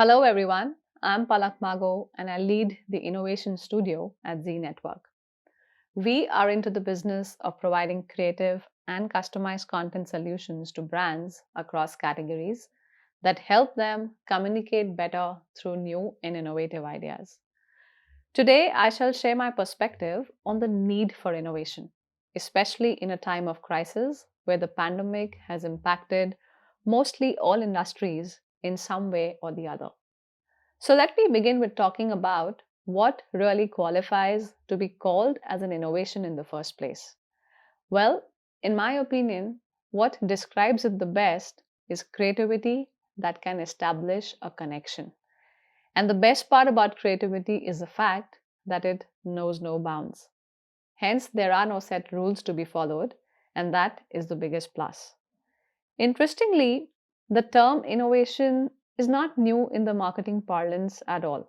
Hello everyone, I'm Palak Magon and I lead the innovation studio at Zee Network. We are into the business of providing creative and customized content solutions to brands across categories that help them communicate better through new and innovative ideas. Today, I shall share my perspective on the need for innovation, especially in a time of crisis where the pandemic has impacted mostly all industries in some way or the other. So let me begin with talking about what really qualifies to be called as an innovation in the first place. Well, in my opinion, what describes it the best is creativity that can establish a connection. And the best part about creativity is the fact that it knows no bounds. Hence, there are no set rules to be followed, and that is the biggest plus. Interestingly, the term innovation is not new in the marketing parlance at all.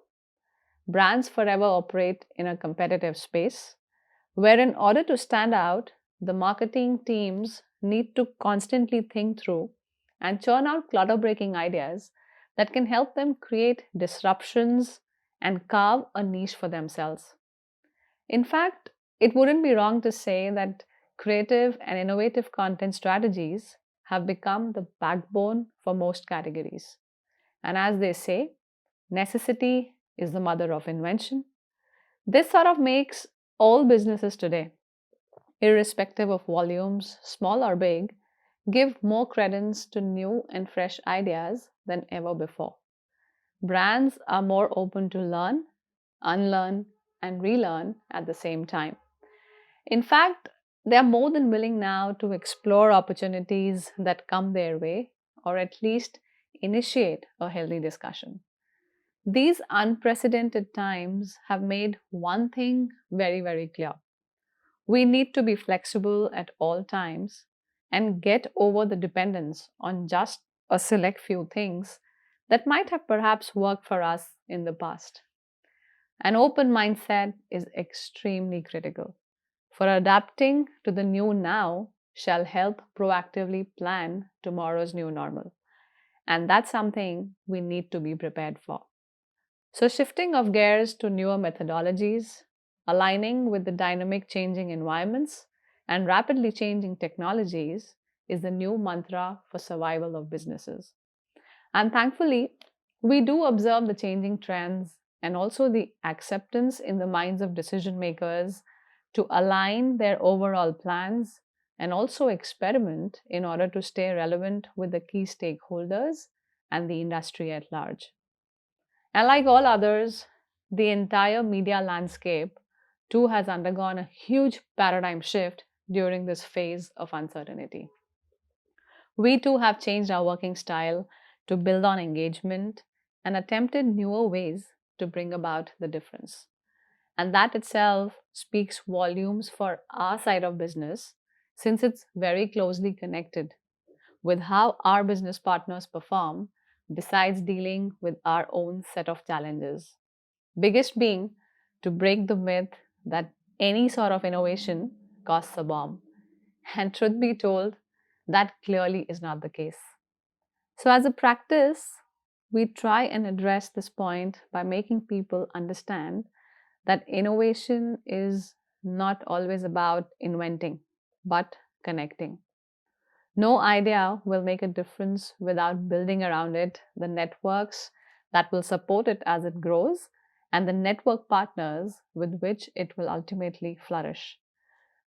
Brands forever operate in a competitive space where, in order to stand out, the marketing teams need to constantly think through and churn out clutter breaking ideas that can help them create disruptions and carve a niche for themselves. In fact, it wouldn't be wrong to say that creative and innovative content strategies have become the backbone for most categories. And as they say, necessity is the mother of invention. This sort of makes all businesses today, irrespective of volumes, small or big, give more credence to new and fresh ideas than ever before. Brands are more open to learn, unlearn, and relearn at the same time. In fact, they are more than willing now to explore opportunities that come their way or at least initiate a healthy discussion. These unprecedented times have made one thing very, very clear. We need to be flexible at all times and get over the dependence on just a select few things that might have perhaps worked for us in the past. An open mindset is extremely critical, for adapting to the new now shall help proactively plan tomorrow's new normal. And that's something we need to be prepared for. So, shifting of gears to newer methodologies, aligning with the dynamic changing environments and rapidly changing technologies is the new mantra for survival of businesses. And thankfully, we do observe the changing trends and also the acceptance in the minds of decision makers to align their overall plans and also experiment in order to stay relevant with the key stakeholders and the industry at large. And like all others, the entire media landscape too has undergone a huge paradigm shift during this phase of uncertainty. We too have changed our working style to build on engagement and attempted newer ways to bring about the difference. And that itself speaks volumes for our side of business since it's very closely connected with how our business partners perform besides dealing with our own set of challenges. Biggest being to break the myth that any sort of innovation costs a bomb. And truth be told, that clearly is not the case. So, as a practice, we try and address this point by making people understand that innovation is not always about inventing, but connecting. No idea will make a difference without building around it the networks that will support it as it grows and the network partners with which it will ultimately flourish.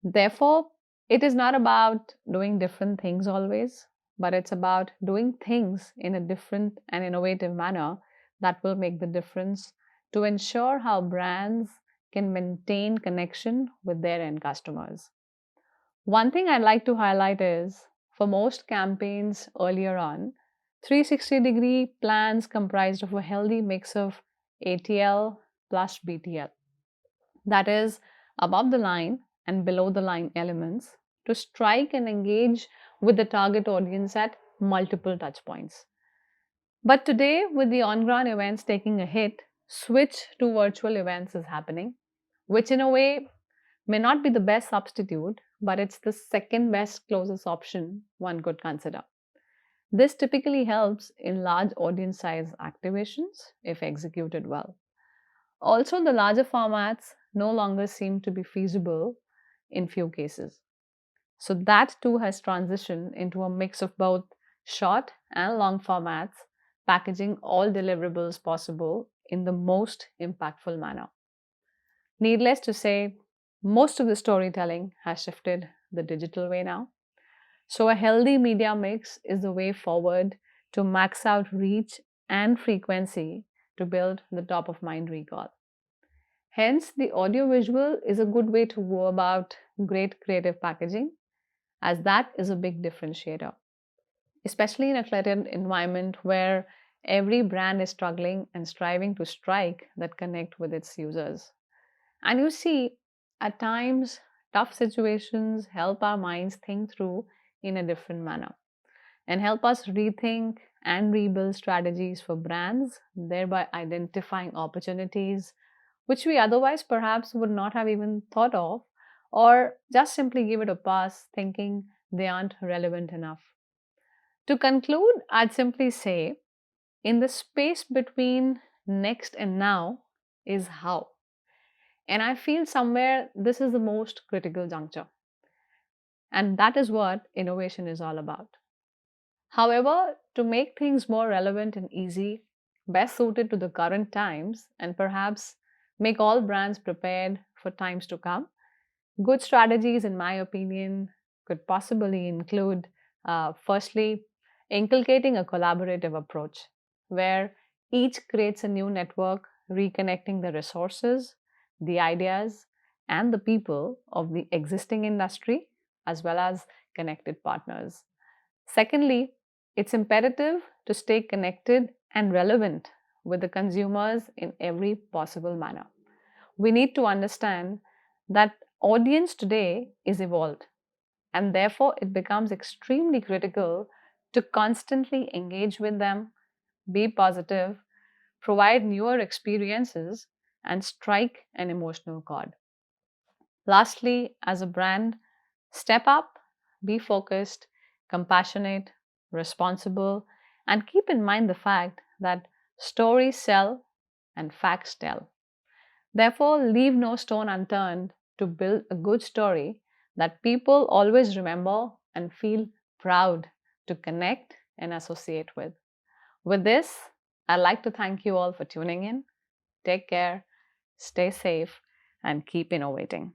Therefore, it is not about doing different things always, but it's about doing things in a different and innovative manner that will make the difference to ensure how brands can maintain connection with their end customers. One thing I'd like to highlight is for most campaigns earlier on, 360-degree plans comprised of a healthy mix of ATL plus BTL. That is, above the line and below the line elements to strike and engage with the target audience at multiple touchpoints. But today, with the on ground events taking a hit, switch to virtual events is happening, which in a way may not be the best substitute, but it's the second best closest option one could consider. This typically helps in large audience size activations if executed well. Also, the larger formats no longer seem to be feasible in few cases. So, that too has transitioned into a mix of both short and long formats, packaging all deliverables possible in the most impactful manner. Needless to say, most of the storytelling has shifted the digital way now. So, a healthy media mix is the way forward to max out reach and frequency to build the top of mind recall. Hence, the audiovisual is a good way to go about great creative packaging, as that is a big differentiator, especially in a cluttered environment where every brand is struggling and striving to strike that connect with its users. And you see, at times, tough situations help our minds think through in a different manner and help us rethink and rebuild strategies for brands, thereby identifying opportunities which we otherwise perhaps would not have even thought of, or just simply give it a pass thinking they aren't relevant enough. To conclude, I'd simply say in the space between next and now is how. And I feel somewhere this is the most critical juncture. And that is what innovation is all about. However, to make things more relevant and easy, best suited to the current times, and perhaps make all brands prepared for times to come, good strategies, in my opinion, could possibly include firstly, inculcating a collaborative approach where each creates a new network, reconnecting the resources, the ideas, and the people of the existing industry, as well as connected partners. Secondly, it's imperative to stay connected and relevant with the consumers in every possible manner. We need to understand that audience today is evolved, and therefore it becomes extremely critical to constantly engage with them, be positive, provide newer experiences, and strike an emotional chord. Lastly, as a brand, step up, be focused, compassionate, responsible, and keep in mind the fact that stories sell and facts tell. Therefore, leave no stone unturned to build a good story that people always remember and feel proud to connect and associate with. With this, I'd like to thank you all for tuning in. Take care, stay safe, and keep innovating.